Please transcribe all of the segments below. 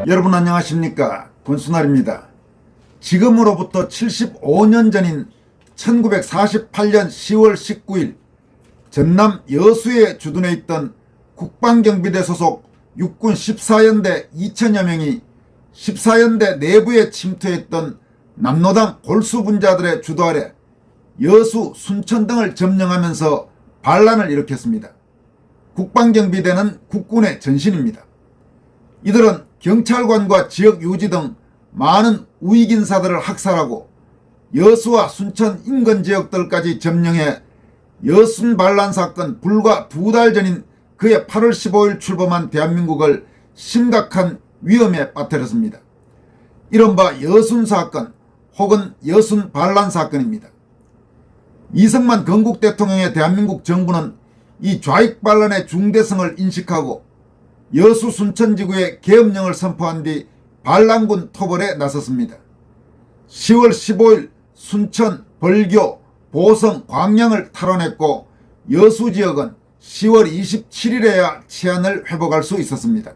여러분 안녕하십니까? 권순알입니다. 지금으로부터 75년 전인 1948년 10월 19일 전남 여수에 주둔해 있던 국방경비대 소속 육군 14연대 2000여 명이 14연대 내부에 침투했던 남로당 골수분자들의 주도 아래 여수, 순천 등을 점령하면서 반란을 일으켰습니다. 국방경비대는 국군의 전신입니다. 이들은 경찰관과 지역 유지 등 많은 우익인사들을 학살하고 여수와 순천 인근 지역들까지 점령해 여순 반란 사건 불과 2달 전인 그해 8월 15일 출범한 대한민국을 심각한 위험에 빠뜨렸습니다. 이른바 여순 사건 혹은 여순 반란 사건입니다. 이승만 건국 대통령의 대한민국 정부는 이 좌익 반란의 중대성을 인식하고 여수 순천지구에 계엄령을 선포한 뒤 반란군 토벌에 나섰습니다. 10월 15일 순천, 벌교, 보성, 광양을 탈환했고 여수 지역은 10월 27일에야 치안을 회복할 수 있었습니다.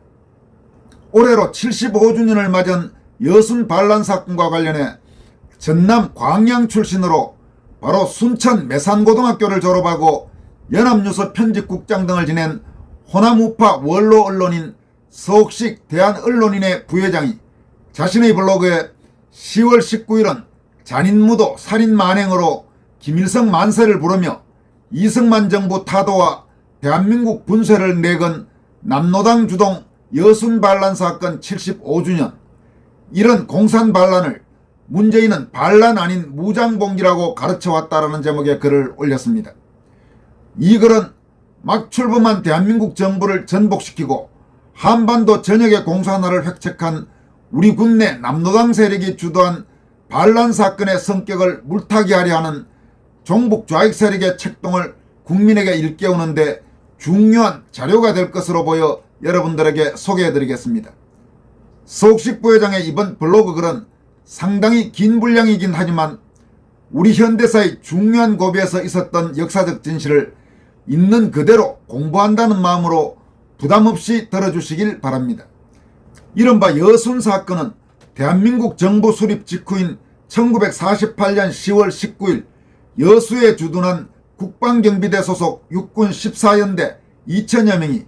올해로 75주년을 맞은 여순 반란 사건과 관련해 전남 광양 출신으로 바로 순천 매산고등학교를 졸업하고 연합뉴스 편집국장 등을 지낸 호남우파 원로 언론인 서옥식 대한언론인의 부회장이 자신의 블로그에 10월 19일은 잔인무도 살인 만행으로 김일성 만세를 부르며 이승만 정부 타도와 대한민국 분쇄를 내건 남로당 주동 여순 반란 사건 75주년, 이런 공산 반란을 문재인은 반란 아닌 무장봉기라고 가르쳐왔다라는 제목의 글을 올렸습니다. 이 글은 막 출범한 대한민국 정부를 전복시키고 한반도 전역의 공산화를 획책한 우리 군내 남로당 세력이 주도한 반란 사건의 성격을 물타기하려 하는 종북 좌익 세력의 책동을 국민에게 일깨우는데 중요한 자료가 될 것으로 보여 여러분들에게 소개해드리겠습니다. 서옥식 부회장의 이번 블로그 글은 상당히 긴 분량이긴 하지만 우리 현대사의 중요한 고비에서 있었던 역사적 진실을 있는 그대로 공부한다는 마음으로 부담없이 들어주시길 바랍니다. 이른바 여순 사건은 대한민국 정부 수립 직후인 1948년 10월 19일 여수에 주둔한 국방경비대 소속 육군 14연대 2000여 명이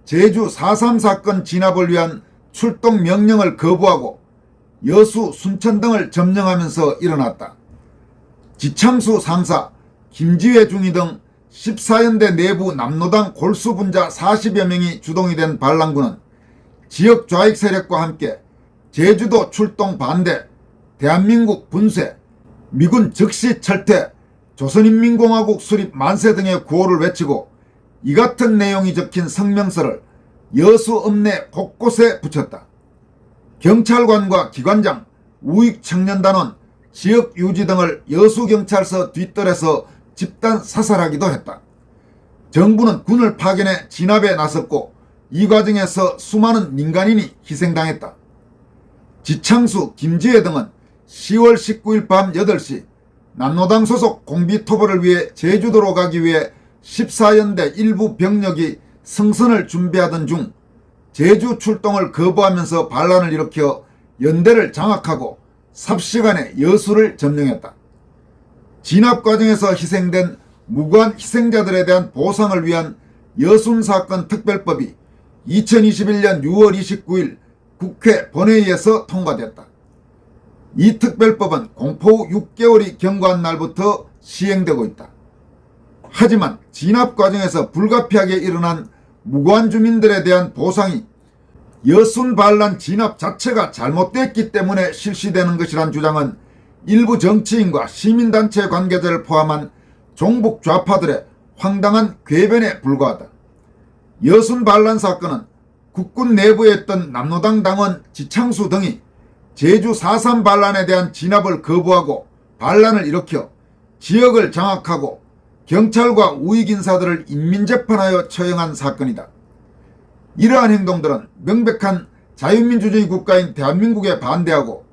제주 4.3 사건 진압을 위한 출동 명령을 거부하고 여수, 순천 등을 점령하면서 일어났다. 지창수 상사, 김지회 중위 등 14연대 내부 남로당 골수분자 40여 명이 주동이 된 반란군은 지역 좌익 세력과 함께 제주도 출동 반대, 대한민국 분쇄, 미군 즉시 철퇴, 조선인민공화국 수립 만세 등의 구호를 외치고 이 같은 내용이 적힌 성명서를 여수 읍내 곳곳에 붙였다. 경찰관과 기관장, 우익청년단원, 지역 유지 등을 여수경찰서 뒷뜰에서 집단 사살하기도 했다. 정부는 군을 파견해 진압에 나섰고 이 과정에서 수많은 민간인이 희생당했다. 지창수, 김지혜 등은 10월 19일 밤 8시 남로당 소속 공비토벌을 위해 제주도로 가기 위해 14연대 일부 병력이 승선을 준비하던 중 제주 출동을 거부하면서 반란을 일으켜 연대를 장악하고 삽시간에 여수를 점령했다. 진압 과정에서 희생된 무고한 희생자들에 대한 보상을 위한 여순 사건 특별법이 2021년 6월 29일 국회 본회의에서 통과됐다. 이 특별법은 공포 후 6개월이 경과한 날부터 시행되고 있다. 하지만 진압 과정에서 불가피하게 일어난 무고한 주민들에 대한 보상이 여순 반란 진압 자체가 잘못됐기 때문에 실시되는 것이란 주장은 일부 정치인과 시민단체 관계자를 포함한 종북 좌파들의 황당한 궤변에 불과하다. 여순 반란 사건은 국군 내부에 있던 남로당 당원 지창수 등이 제주 4.3 반란에 대한 진압을 거부하고 반란을 일으켜 지역을 장악하고 경찰과 우익인사들을 인민재판하여 처형한 사건이다. 이러한 행동들은 명백한 자유민주주의 국가인 대한민국에 반대하고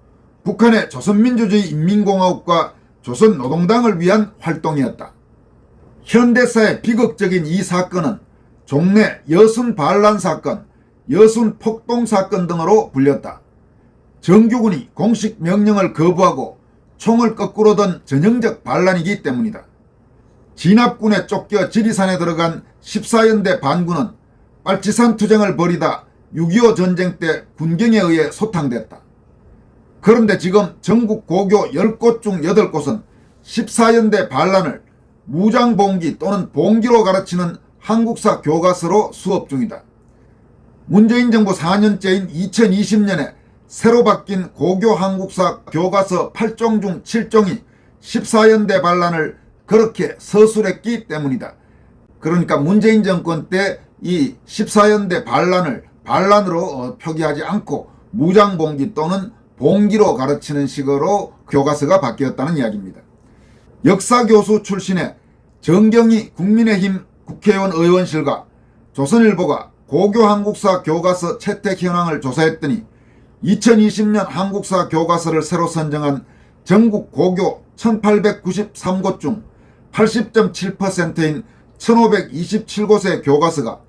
북한의 조선민주주의 인민공화국과 조선노동당을 위한 활동이었다. 현대사의 비극적인 이 사건은 종래 여순 반란 사건, 여순 폭동 사건 등으로 불렸다. 정규군이 공식 명령을 거부하고 총을 거꾸로 든 전형적 반란이기 때문이다. 진압군에 쫓겨 지리산에 들어간 14연대 반군은 빨치산 투쟁을 벌이다 6.25 전쟁 때 군경에 의해 소탕됐다. 그런데 지금 전국 고교 10곳 중 8곳은 14연대 반란을 무장봉기 또는 봉기로 가르치는 한국사 교과서로 수업 중이다. 문재인 정부 4년째인 2020년에 새로 바뀐 고교 한국사 교과서 8종 중 7종이 14연대 반란을 그렇게 서술했기 때문이다. 그러니까 문재인 정권 때 이 14연대 반란을 반란으로 표기하지 않고 무장봉기 또는 봉기로 가르치는 식으로 교과서가 바뀌었다는 이야기입니다. 역사교수 출신의 정경희 국민의힘 국회의원 의원실과 조선일보가 고교 한국사 교과서 채택 현황을 조사했더니 2020년 한국사 교과서를 새로 선정한 전국 고교 1893곳 중 80.7%인 1527곳의 교과서가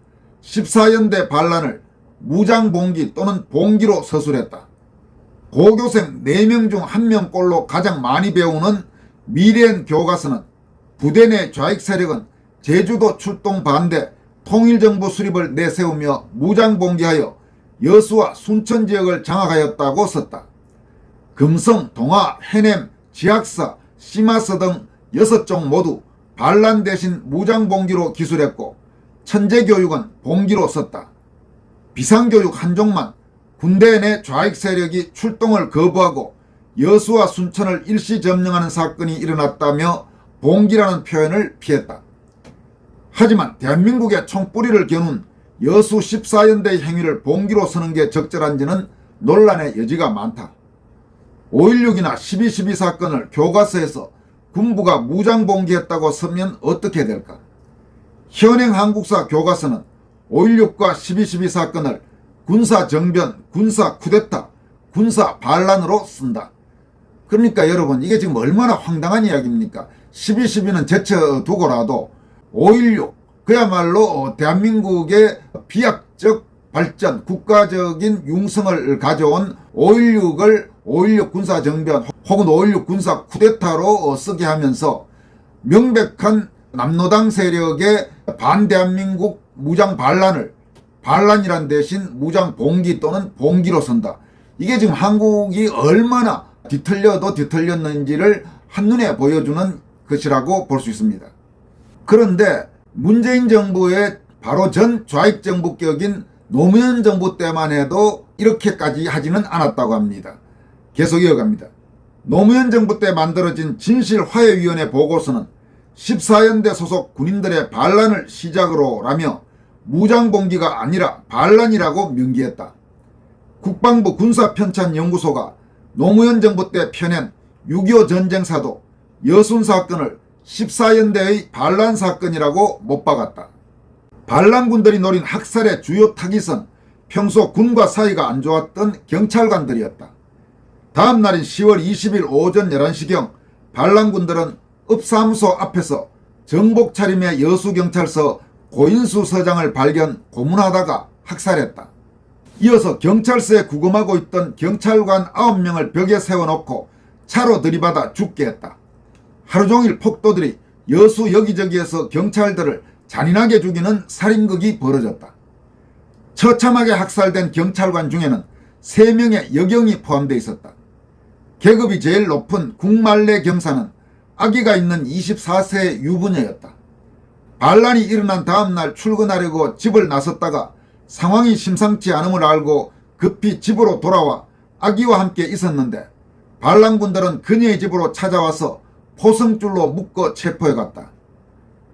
14연대 반란을 무장봉기 또는 봉기로 서술했다. 고교생 4명 중 1명꼴로 가장 많이 배우는 미래엔 교과서는 부대 내 좌익 세력은 제주도 출동 반대 통일정부 수립을 내세우며 무장봉기하여 여수와 순천 지역을 장악하였다고 썼다. 금성, 동화, 해냄, 지학사, 심화서 등 6종 모두 반란 대신 무장봉기로 기술했고 천재교육은 봉기로 썼다. 비상교육 한 종만 군대 내 좌익 세력이 출동을 거부하고 여수와 순천을 일시 점령하는 사건이 일어났다며 봉기라는 표현을 피했다. 하지만 대한민국의 총뿌리를 겨눈 여수 14연대의 행위를 봉기로 쓰는 게 적절한지는 논란의 여지가 많다. 5.16이나 12.12 사건을 교과서에서 군부가 무장봉기했다고 쓰면 어떻게 될까? 현행 한국사 교과서는 5.16과 12.12 사건을 군사정변, 군사쿠데타, 군사반란으로 쓴다. 그러니까 여러분 이게 지금 얼마나 황당한 이야기입니까? 12.12는 제쳐두고라도 5.16 그야말로 대한민국의 비약적 발전, 국가적인 융성을 가져온 5.16을 5.16 군사정변 혹은 5.16 군사쿠데타로 쓰게 하면서 명백한 남노당 세력의 반대한민국 무장반란을 반란이란 대신 무장봉기 또는 봉기로 쓴다. 이게 지금 한국이 얼마나 뒤틀려도 뒤틀렸는지를 한눈에 보여주는 것이라고 볼 수 있습니다. 그런데 문재인 정부의 바로 전 좌익 정부격인 노무현 정부 때만 해도 이렇게까지 하지는 않았다고 합니다. 계속 이어갑니다. 노무현 정부 때 만들어진 진실화해위원회 보고서는 14연대 소속 군인들의 반란을 시작으로 라며 무장봉기가 아니라 반란이라고 명기했다. 국방부 군사편찬연구소가 노무현 정부 때 펴낸 6.25 전쟁사도 여순 사건을 14연대의 반란 사건이라고 못 박았다. 반란군들이 노린 학살의 주요 타깃은 평소 군과 사이가 안 좋았던 경찰관들이었다. 다음 날인 10월 20일 오전 11시경 반란군들은 읍사무소 앞에서 정복 차림의 여수경찰서 고인수 서장을 발견 고문하다가 학살했다. 이어서 경찰서에 구금하고 있던 경찰관 9명을 벽에 세워놓고 차로 들이받아 죽게 했다. 하루 종일 폭도들이 여수 여기저기에서 경찰들을 잔인하게 죽이는 살인극이 벌어졌다. 처참하게 학살된 경찰관 중에는 3명의 여경이 포함되어 있었다. 계급이 제일 높은 국말래 경사는 아기가 있는 24세의 유부녀였다. 반란이 일어난 다음날 출근하려고 집을 나섰다가 상황이 심상치 않음을 알고 급히 집으로 돌아와 아기와 함께 있었는데 반란군들은 그녀의 집으로 찾아와서 포승줄로 묶어 체포해갔다.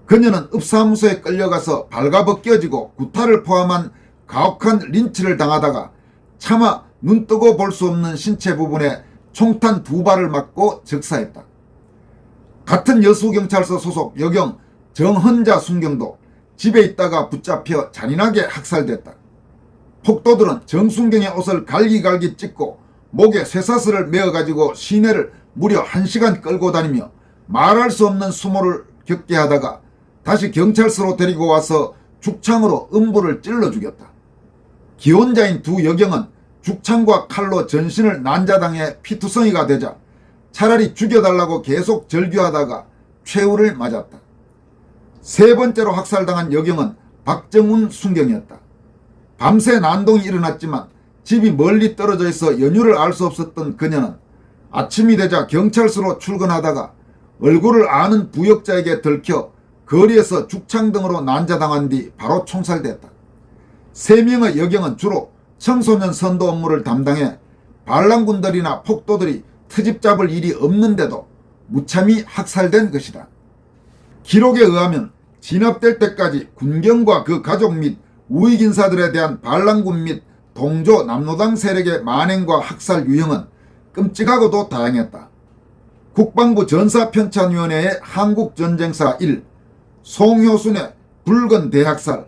그녀는 읍사무소에 끌려가서 발가벗겨지고 구타를 포함한 가혹한 린치를 당하다가 차마 눈뜨고 볼 수 없는 신체 부분에 총탄 2발을 맞고 즉사했다. 같은 여수경찰서 소속 여경 정헌자 순경도 집에 있다가 붙잡혀 잔인하게 학살됐다. 폭도들은 정순경의 옷을 갈기갈기 찢고 목에 쇠사슬을 메어가지고 시내를 무려 1시간 끌고 다니며 말할 수 없는 수모를 겪게 하다가 다시 경찰서로 데리고 와서 죽창으로 음부를 찔러 죽였다. 기혼자인 두 여경은 죽창과 칼로 전신을 난자당해 피투성이가 되자 차라리 죽여달라고 계속 절규하다가 최후를 맞았다. 세 번째로 학살당한 여경은 박정훈 순경이었다. 밤새 난동이 일어났지만 집이 멀리 떨어져 있어 연유를 알 수 없었던 그녀는 아침이 되자 경찰서로 출근하다가 얼굴을 아는 부역자에게 들켜 거리에서 죽창 등으로 난자당한 뒤 바로 총살됐다. 3명의 여경은 주로 청소년 선도 업무를 담당해 반란군들이나 폭도들이 트집 잡을 일이 없는데도 무참히 학살된 것이다. 기록에 의하면 진압될 때까지 군경과 그 가족 및 우익인사들에 대한 반란군 및 동조 남노당 세력의 만행과 학살 유형은 끔찍하고도 다양했다. 국방부 전사편찬위원회의 한국전쟁사 1, 송효순의 붉은 대학살,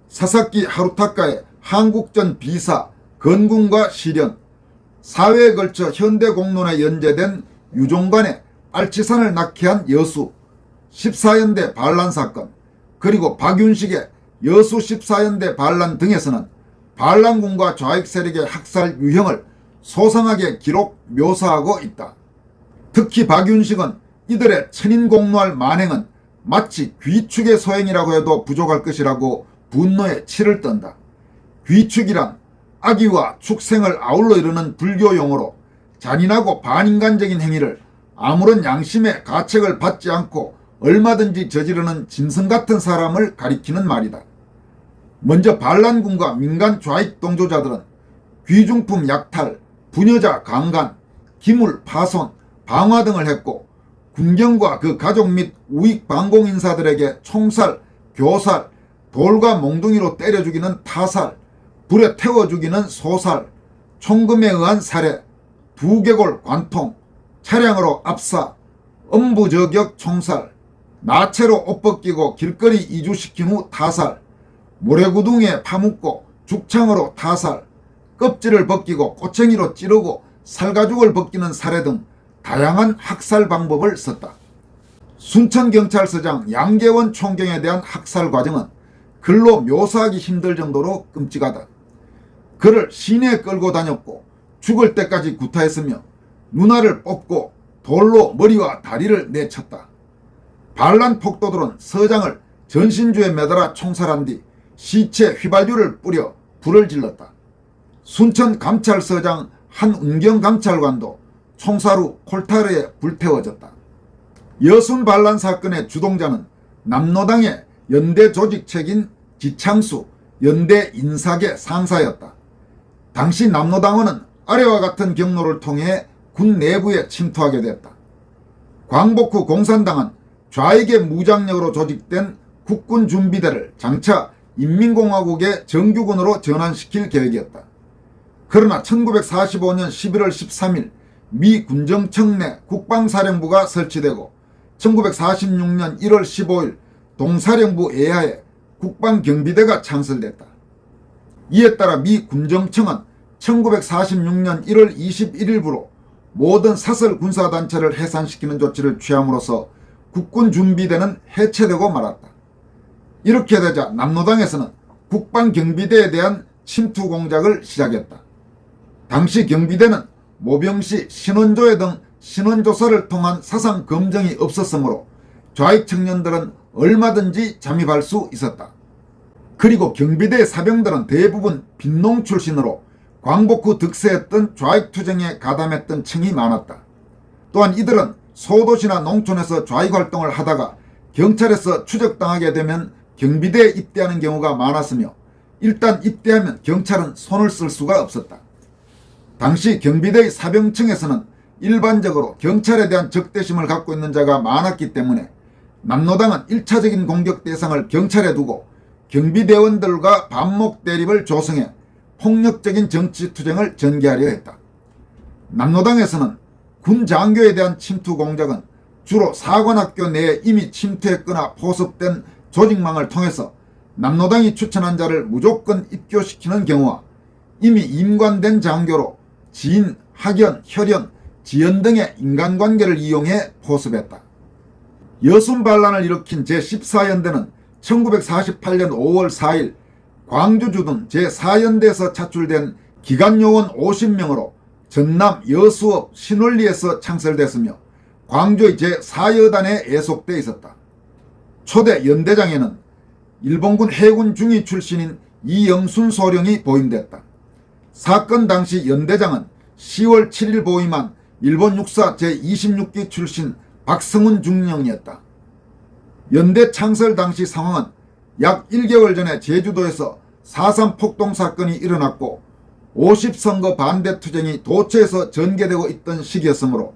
사사키 하루타카의 한국전 비사, 건군과 시련, 사회에 걸쳐 현대공론에 연재된 유종관의 알치산을 낙해한 여수, 14연대 반란사건, 그리고 박윤식의 여수 14연대 반란 등에서는 반란군과 좌익 세력의 학살 유형을 소상하게 기록 묘사하고 있다. 특히 박윤식은 이들의 천인공노할 만행은 마치 귀축의 소행이라고 해도 부족할 것이라고 분노에 치를 떤다. 귀축이란 악의와 축생을 아울러 이루는 불교 용어로 잔인하고 반인간적인 행위를 아무런 양심의 가책을 받지 않고 얼마든지 저지르는 짐승 같은 사람을 가리키는 말이다. 먼저 반란군과 민간 좌익 동조자들은 귀중품 약탈, 부녀자 강간, 기물 파손, 방화 등을 했고 군경과 그 가족 및 우익 반공인사들에게 총살, 교살, 돌과 몽둥이로 때려 죽이는 타살, 불에 태워 죽이는 소살, 총금에 의한 살해, 두개골 관통, 차량으로 압사, 엄부저격 총살, 나체로 옷 벗기고 길거리 이주시킨 후 타살, 모래구둥에 파묻고 죽창으로 타살, 껍질을 벗기고 꼬챙이로 찌르고 살가죽을 벗기는 살해 등 다양한 학살 방법을 썼다. 순천경찰서장 양계원 총경에 대한 학살 과정은 글로 묘사하기 힘들 정도로 끔찍하다. 그를 시내에 끌고 다녔고 죽을 때까지 구타했으며 누나를 뽑고 돌로 머리와 다리를 내쳤다. 반란 폭도들은 서장을 전신주에 매달아 총살한 뒤 시체 휘발유를 뿌려 불을 질렀다. 순천감찰서장 한운경감찰관도 총살 후 콜타르에 불태워졌다. 여순 반란 사건의 주동자는 남노당의 연대 조직책인 지창수 연대 인사계 상사였다. 당시 남노당원은 아래와 같은 경로를 통해 군 내부에 침투하게 됐다. 광복 후 공산당은 좌익의 무장력으로 조직된 국군준비대를 장차 인민공화국의 정규군으로 전환시킬 계획이었다. 그러나 1945년 11월 13일 미 군정청 내 국방사령부가 설치되고 1946년 1월 15일 동사령부 예하에 국방경비대가 창설됐다. 이에 따라 미 군정청은 1946년 1월 21일부로 모든 사설 군사단체를 해산시키는 조치를 취함으로써 국군준비대는 해체되고 말았다. 이렇게 되자 남노당에서는 국방경비대에 대한 침투 공작을 시작했다. 당시 경비대는 모병시 신원조회 등 신원조사를 통한 사상 검증이 없었으므로 좌익 청년들은 얼마든지 잠입할 수 있었다. 그리고 경비대 사병들은 대부분 빈농 출신으로 광복 후 득세했던 좌익 투쟁에 가담했던 층이 많았다. 또한 이들은 소도시나 농촌에서 좌익 활동을 하다가 경찰에서 추적당하게 되면 경비대에 입대하는 경우가 많았으며 일단 입대하면 경찰은 손을 쓸 수가 없었다. 당시 경비대의 사병층에서는 일반적으로 경찰에 대한 적대심을 갖고 있는 자가 많았기 때문에 남노당은 1차적인 공격 대상을 경찰에 두고 경비대원들과 반목 대립을 조성해 폭력적인 정치투쟁을 전개하려 했다. 남노당에서는 군 장교에 대한 침투 공작은 주로 사관학교 내에 이미 침투했거나 포섭된 조직망을 통해서 남노당이 추천한 자를 무조건 입교시키는 경우와 이미 임관된 장교로 지인, 학연, 혈연, 지연 등의 인간관계를 이용해 포섭했다. 여순 반란을 일으킨 제14연대는 1948년 5월 4일 광주 주둔 제4연대에서 차출된 기관요원 50명으로 전남 여수읍 신월리에서 창설됐으며 광주의 제4여단에 애속돼 있었다. 초대 연대장에는 일본군 해군 중위 출신인 이영순 소령이 보임됐다. 사건 당시 연대장은 10월 7일 보임한 일본 육사 제26기 출신 박성훈 중령이었다. 연대 창설 당시 상황은 약 1개월 전에 제주도에서 4.3 폭동 사건이 일어났고 50선거 반대 투쟁이 도처에서 전개되고 있던 시기였으므로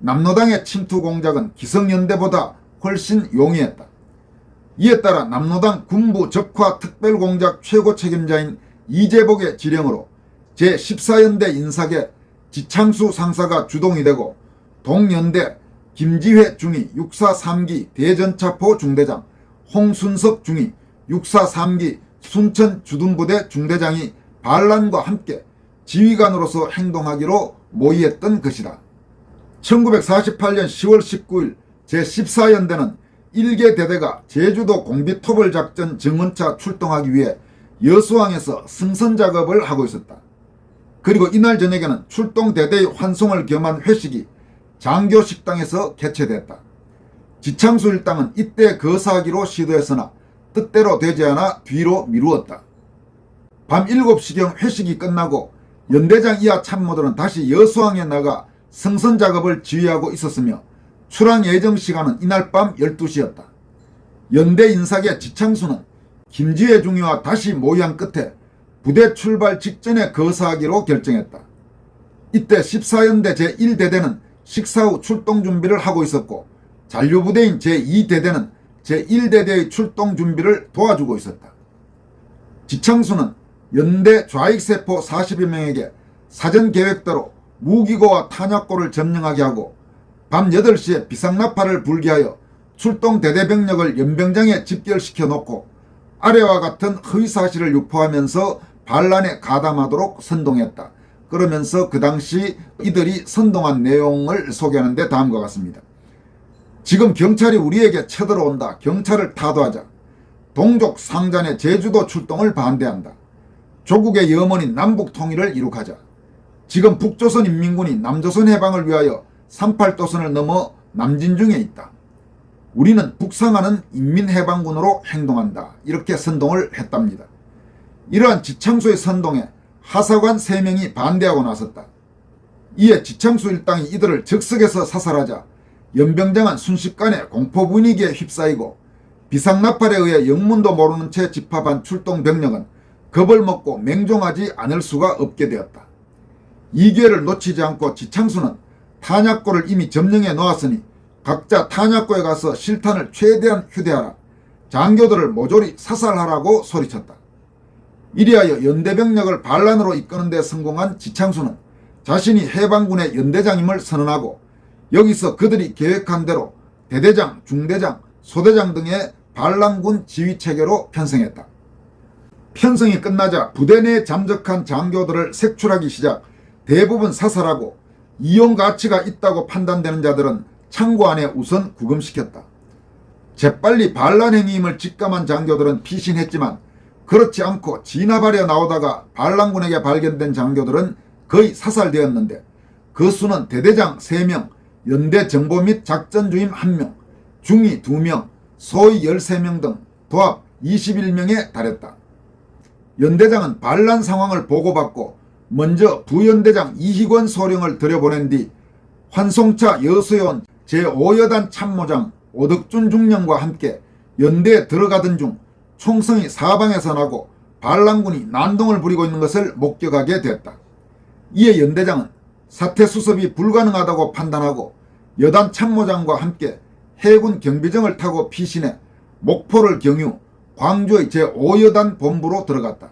남로당의 침투 공작은 기성연대보다 훨씬 용이했다. 이에 따라 남로당 군부 적화 특별공작 최고 책임자인 이재복의 지령으로 제14연대 인사계 지창수 상사가 주동이 되고 동연대 김지회 중위 육사 3기 대전차포 중대장, 홍순석 중위 육사 3기 순천 주둔부대 중대장이 반란과 함께 지휘관으로서 행동하기로 모의했던 것이다. 1948년 10월 19일 제14연대는 1개 대대가 제주도 공비토벌작전 정원차 출동하기 위해 여수항에서 승선 작업을 하고 있었다. 그리고 이날 저녁에는 출동대대의 환송을 겸한 회식이 장교식당에서 개최됐다. 지창수 일당은 이때 거사하기로 시도했으나 뜻대로 되지 않아 뒤로 미루었다. 밤 7시경 회식이 끝나고 연대장 이하 참모들은 다시 여수항에 나가 승선 작업을 지휘하고 있었으며 출항 예정 시간은 이날 밤 12시였다. 연대 인사계 지창수는 김지회 중위와 다시 모의한 끝에 부대 출발 직전에 거사하기로 결정했다. 이때 14연대 제1대대는 식사 후 출동 준비를 하고 있었고 잔류부대인 제2대대는 제1대대의 출동 준비를 도와주고 있었다. 지창수는 연대 좌익세포 40여 명에게 사전 계획대로 무기고와 탄약고를 점령하게 하고 밤 8시에 비상나팔을 불게 하여 출동 대대병력을 연병장에 집결시켜 놓고 아래와 같은 허위사실을 유포하면서 반란에 가담하도록 선동했다. 그러면서 그 당시 이들이 선동한 내용을 소개하는데 다음과 같습니다. 지금 경찰이 우리에게 쳐들어온다. 경찰을 타도하자. 동족 상잔의 제주도 출동을 반대한다. 조국의 염원인 남북 통일을 이룩하자. 지금 북조선 인민군이 남조선 해방을 위하여 38도선을 넘어 남진중에 있다. 우리는 북상하는 인민해방군으로 행동한다. 이렇게 선동을 했답니다. 이러한 지창수의 선동에 하사관 3명이 반대하고 나섰다. 이에 지창수 일당이 이들을 즉석에서 사살하자 연병장은 순식간에 공포 분위기에 휩싸이고 비상나팔에 의해 영문도 모르는 채 집합한 출동 병력은 겁을 먹고 맹종하지 않을 수가 없게 되었다. 이 기회를 놓치지 않고 지창수는 탄약고를 이미 점령해 놓았으니 각자 탄약고에 가서 실탄을 최대한 휴대하라. 장교들을 모조리 사살하라고 소리쳤다. 이리하여 연대병력을 반란으로 이끄는 데 성공한 지창수는 자신이 해방군의 연대장임을 선언하고 여기서 그들이 계획한 대로 대대장, 중대장, 소대장 등의 반란군 지휘체계로 편성했다. 편성이 끝나자 부대 내에 잠적한 장교들을 색출하기 시작 대부분 사살하고 이용 가치가 있다고 판단되는 자들은 창고 안에 우선 구금시켰다. 재빨리 반란 행위임을 직감한 장교들은 피신했지만 그렇지 않고 진압하려 나오다가 반란군에게 발견된 장교들은 거의 사살되었는데 그 수는 대대장 3명, 연대 정보 및 작전 주임 1명, 중위 2명, 소위 13명 등 도합 21명에 달했다. 연대장은 반란 상황을 보고받고 먼저 부연대장 이희권 소령을 들여보낸 뒤 환송차 여수에 온 제5여단 참모장 오덕준 중령과 함께 연대에 들어가던 중 총성이 사방에서 나고 반란군이 난동을 부리고 있는 것을 목격하게 됐다. 이에 연대장은 사태 수습이 불가능하다고 판단하고 여단 참모장과 함께 해군 경비정을 타고 피신해 목포를 경유 광주의 제5여단 본부로 들어갔다.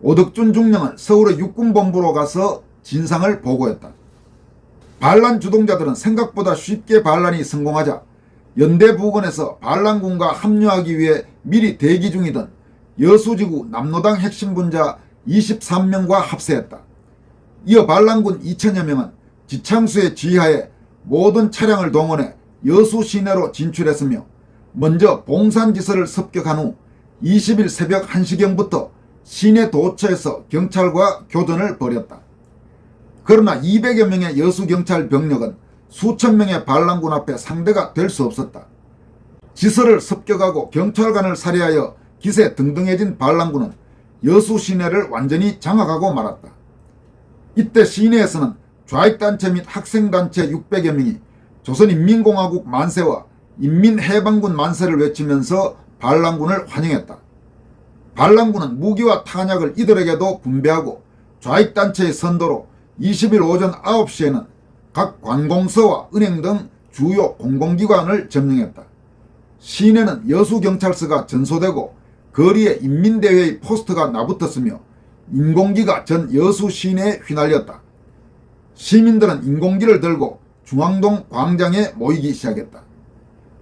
오덕준 중령은 서울의 육군본부로 가서 진상을 보고했다. 반란 주동자들은 생각보다 쉽게 반란이 성공하자 연대 부근에서 반란군과 합류하기 위해 미리 대기 중이던 여수지구 남로당 핵심 분자 23명과 합세했다. 이어 반란군 2000여 명은 지창수의 지휘하에 모든 차량을 동원해 여수 시내로 진출했으며 먼저 봉산지서를 습격한 후 20일 새벽 1시경부터 시내 도처에서 경찰과 교전을 벌였다. 그러나 200여 명의 여수경찰 병력은 수천 명의 반란군 앞에 상대가 될 수 없었다. 지서를 습격하고 경찰관을 살해하여 기세 등등해진 반란군은 여수 시내를 완전히 장악하고 말았다. 이때 시내에서는 좌익단체 및 학생단체 600여 명이 조선인민공화국 만세와 인민해방군 만세를 외치면서 반란군을 환영했다. 반란군은 무기와 탄약을 이들에게도 분배하고 좌익단체의 선도로 20일 오전 9시에는 각 관공서와 은행 등 주요 공공기관을 점령했다. 시내는 여수경찰서가 전소되고 거리에 인민대회의 포스터가 나붙었으며 인공기가 전 여수 시내에 휘날렸다. 시민들은 인공기를 들고 중앙동 광장에 모이기 시작했다.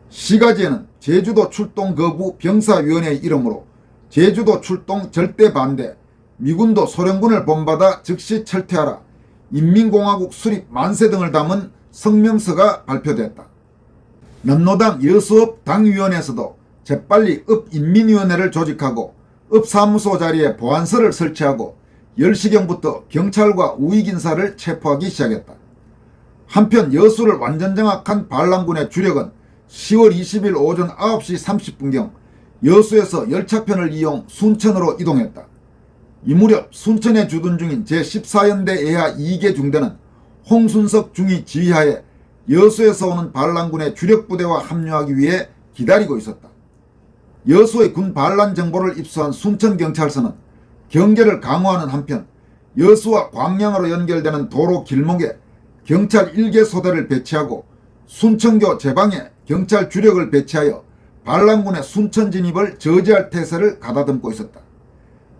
시가지에는 제주도 출동 거부 병사위원회의 이름으로 제주도 출동 절대 반대, 미군도 소련군을 본받아 즉시 철퇴하라, 인민공화국 수립 만세 등을 담은 성명서가 발표됐다. 남로당 여수읍 당위원회에서도 재빨리 읍인민위원회를 조직하고 읍사무소 자리에 보안서를 설치하고 10시경부터 경찰과 우익인사를 체포하기 시작했다. 한편 여수를 완전 장악한 반란군의 주력은 10월 20일 오전 9시 30분경 여수에서 열차편을 이용 순천으로 이동했다. 이 무렵 순천에 주둔 중인 제14연대 예하 2개 중대는 홍순석 중위 지휘하에 여수에서 오는 반란군의 주력부대와 합류하기 위해 기다리고 있었다. 여수의 군 반란 정보를 입수한 순천경찰서는 경계를 강화하는 한편 여수와 광양으로 연결되는 도로 길목에 경찰 1개 소대를 배치하고 순천교 제방에 경찰 주력을 배치하여 반란군의 순천 진입을 저지할 태세를 가다듬고 있었다.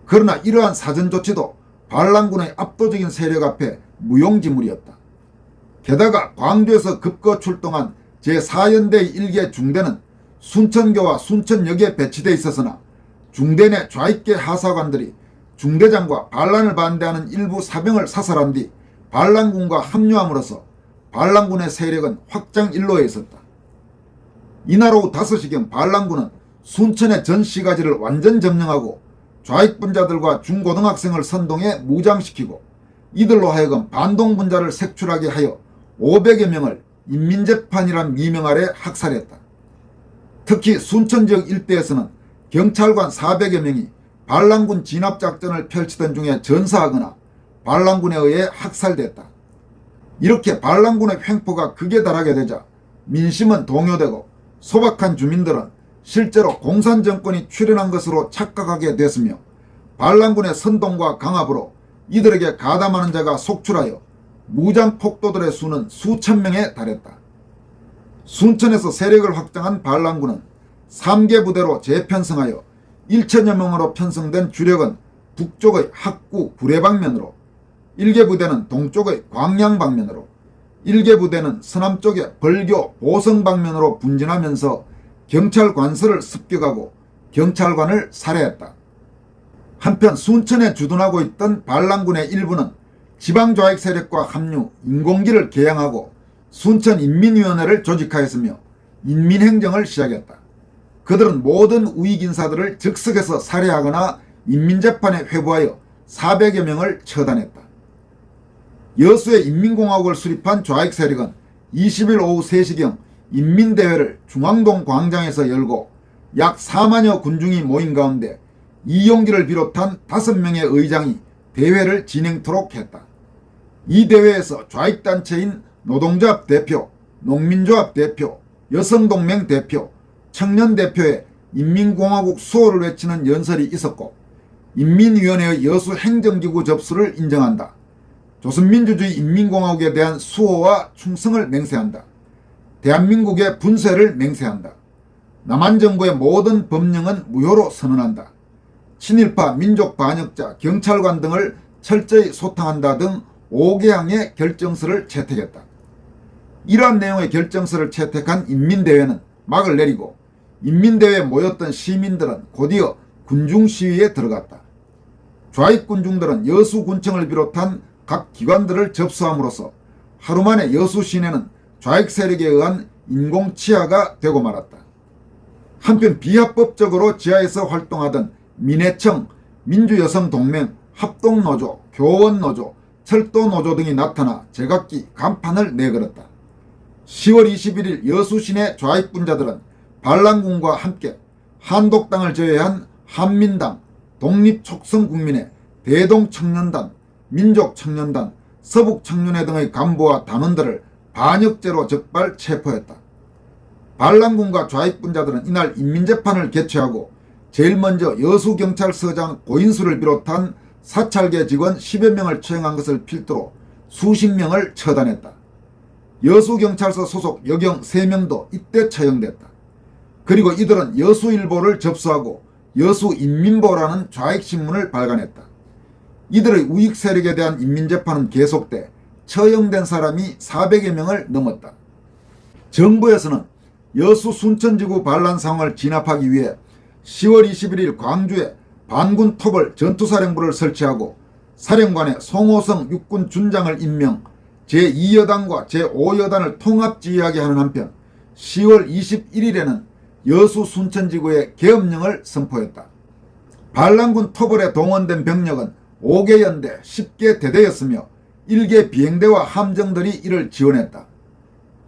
그러나 이러한 사전 조치도 반란군의 압도적인 세력 앞에 무용지물이었다. 게다가 광주에서 급거 출동한 제4연대의 1개 중대는 순천교와 순천역에 배치되어 있었으나 중대 내 좌익계 하사관들이 중대장과 반란을 반대하는 일부 사병을 사살한 뒤 반란군과 합류함으로써 반란군의 세력은 확장 일로에 있었다. 이날 오후 5시경 반란군은 순천의 전 시가지를 완전 점령하고 좌익분자들과 중고등학생을 선동해 무장시키고 이들로 하여금 반동분자를 색출하게 하여 500여 명을 인민재판이란 미명 아래 학살했다. 특히 순천지역 일대에서는 경찰관 400여 명이 반란군 진압작전을 펼치던 중에 전사하거나 반란군에 의해 학살됐다. 이렇게 반란군의 횡포가 극에 달하게 되자 민심은 동요되고 소박한 주민들은 실제로 공산정권이 출현한 것으로 착각하게 됐으며 반란군의 선동과 강압으로 이들에게 가담하는 자가 속출하여 무장폭도들의 수는 수천 명에 달했다. 순천에서 세력을 확장한 반란군은 3개 부대로 재편성하여 1천여 명으로 편성된 주력은 북쪽의 학구 구례방면으로, 1개 부대는 동쪽의 광양방면으로, 1개 부대는 서남쪽의 벌교 보성방면으로 분진하면서 경찰관서를 습격하고 경찰관을 살해했다. 한편 순천에 주둔하고 있던 반란군의 일부는 지방좌익 세력과 합류, 인공기를 개양하고 순천인민위원회를 조직하였으며 인민행정을 시작했다. 그들은 모든 우익인사들을 즉석에서 살해하거나 인민재판에 회부하여 400여 명을 처단했다. 여수의 인민공화국을 수립한 좌익 세력은 20일 오후 3시경 인민대회를 중앙동 광장에서 열고 약 4만여 군중이 모인 가운데 이용기를 비롯한 5명의 의장이 대회를 진행토록 했다. 이 대회에서 좌익단체인 노동조합 대표, 농민조합 대표, 여성동맹 대표, 청년대표의 인민공화국 수호를 외치는 연설이 있었고 인민위원회의 여수 행정기구 접수를 인정한다. 조선민주주의 인민공화국에 대한 수호와 충성을 맹세한다. 대한민국의 분쇄를 맹세한다. 남한정부의 모든 법령은 무효로 선언한다. 친일파 민족 반역자 경찰관 등을 철저히 소탕한다 등 5개항의 결정서를 채택했다. 이러한 내용의 결정서를 채택한 인민대회는 막을 내리고 인민대회에 모였던 시민들은 곧이어 군중시위에 들어갔다. 좌익군중들은 여수군청을 비롯한 각 기관들을 접수함으로써 하루 만에 여수 시내는 좌익 세력에 의한 인공치하가 되고 말았다. 한편 비합법적으로 지하에서 활동하던 민해청, 민주여성동맹, 합동노조, 교원노조, 철도노조 등이 나타나 제각기 간판을 내걸었다. 10월 21일 여수시내 좌익분자들은 반란군과 함께 한독당을 제외한 한민당, 독립촉성국민회, 대동청년단, 민족청년단, 서북청년회 등의 간부와 단원들을 반역죄로 적발 체포했다. 반란군과 좌익분자들은 이날 인민재판을 개최하고 제일 먼저 여수경찰서장 고인수를 비롯한 사찰계 직원 10여 명을 처형한 것을 필두로 수십 명을 처단했다. 여수경찰서 소속 여경 3명도 이때 처형됐다. 그리고 이들은 여수일보를 접수하고 여수인민보라는 좌익신문을 발간했다. 이들의 우익 세력에 대한 인민재판은 계속돼 처형된 사람이 400여 명을 넘었다. 정부에서는 여수 순천지구 반란 상황을 진압하기 위해 10월 21일 광주에 반군 토벌 전투사령부를 설치하고 사령관에 송호성 육군 준장을 임명, 제2여단과 제5여단을 통합지휘하게 하는 한편 10월 21일에는 여수 순천지구에 계엄령을 선포했다. 반란군 토벌에 동원된 병력은 5개 연대 10개 대대였으며 1개 비행대와 함정들이 이를 지원했다.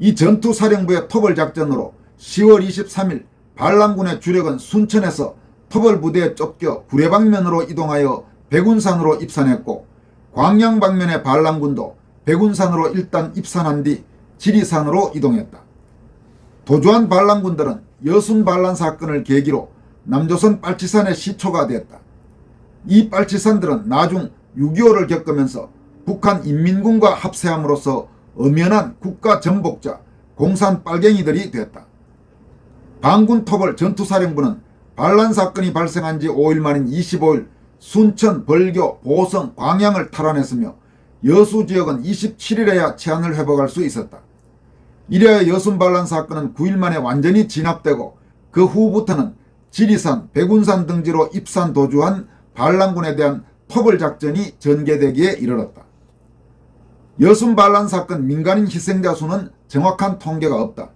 이 전투사령부의 토벌작전으로 10월 23일 반란군의 주력은 순천에서 토벌부대에 쫓겨 구례방면으로 이동하여 백운산으로 입산했고, 광양방면의 반란군도 백운산으로 일단 입산한 뒤 지리산으로 이동했다. 도주한 반란군들은 여순 반란 사건을 계기로 남조선 빨치산의 시초가 됐다. 이 빨치산들은 나중 6.25를 겪으면서 북한 인민군과 합세함으로써 엄연한 국가전복자 공산 빨갱이들이 됐다. 반군 토벌 전투사령부는 반란 사건이 발생한 지 5일 만인 25일 순천, 벌교, 보성, 광양을 탈환했으며 여수 지역은 27일에야 치안을 회복할 수 있었다. 이래야 여순 반란 사건은 9일 만에 완전히 진압되고 그 후부터는 지리산, 백운산 등지로 입산 도주한 반란군에 대한 토벌 작전이 전개되기에 이르렀다. 여순 반란 사건 민간인 희생자 수는 정확한 통계가 없다.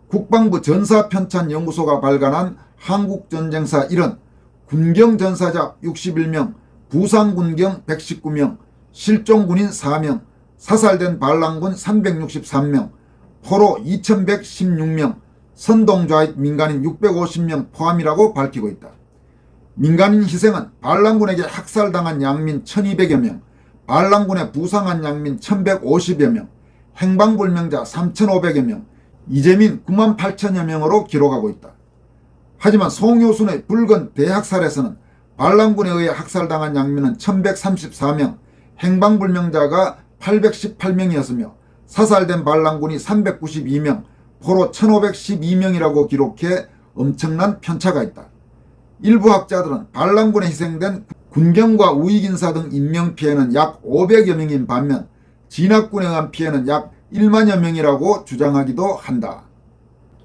국방부 전사편찬연구소가 발간한 한국전쟁사 1은 군경전사자 61명, 부상군경 119명, 실종군인 4명, 사살된 반란군 363명, 포로 2116명, 선동좌익 민간인 650명 포함이라고 밝히고 있다. 민간인 희생은 반란군에게 학살당한 양민 1200여 명, 반란군에 부상한 양민 1150여 명, 행방불명자 3500여 명, 이재민 9만 8천여 명으로 기록하고 있다. 하지만 송효순의 붉은 대학살에서는 반란군에 의해 학살당한 양민은 1134명, 행방불명자가 818명이었으며 사살된 반란군이 392명, 포로 1512명이라고 기록해 엄청난 편차가 있다. 일부 학자들은 반란군에 희생된 군경과 우익인사 등 인명피해는 약 500여 명인 반면 진압군에 의한 피해는 약 1만여 명이라고 주장하기도 한다.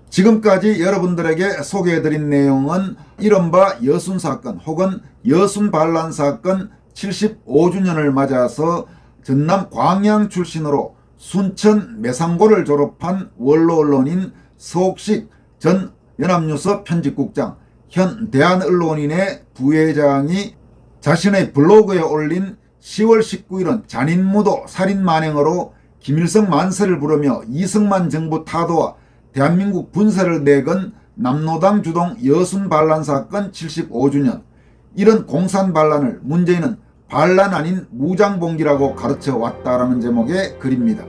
지금까지 여러분들에게 소개해드린 내용은 이른바 여순사건 혹은 여순반란사건 75주년을 맞아서 전남 광양 출신으로 순천 매상고를 졸업한 원로 언론인 서옥식 전 연합뉴스 편집국장, 현 대한언론인의 부회장이 자신의 블로그에 올린 10월 19일은 잔인무도 살인만행으로 김일성 만세를 부르며 이승만 정부 타도와 대한민국 분세를 내건 남노당 주동 여순반란 사건 75주년, 이런 공산반란을 문재인은 반란 아닌 무장봉기라고 가르쳐 왔다라는 제목의 글입니다.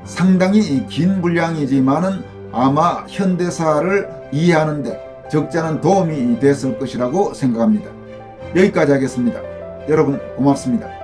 상당히 긴 분량이지만은 아마 현대사를 이해하는데 적지 않은 도움이 됐을 것이라고 생각합니다. 여기까지 하겠습니다. 여러분 고맙습니다.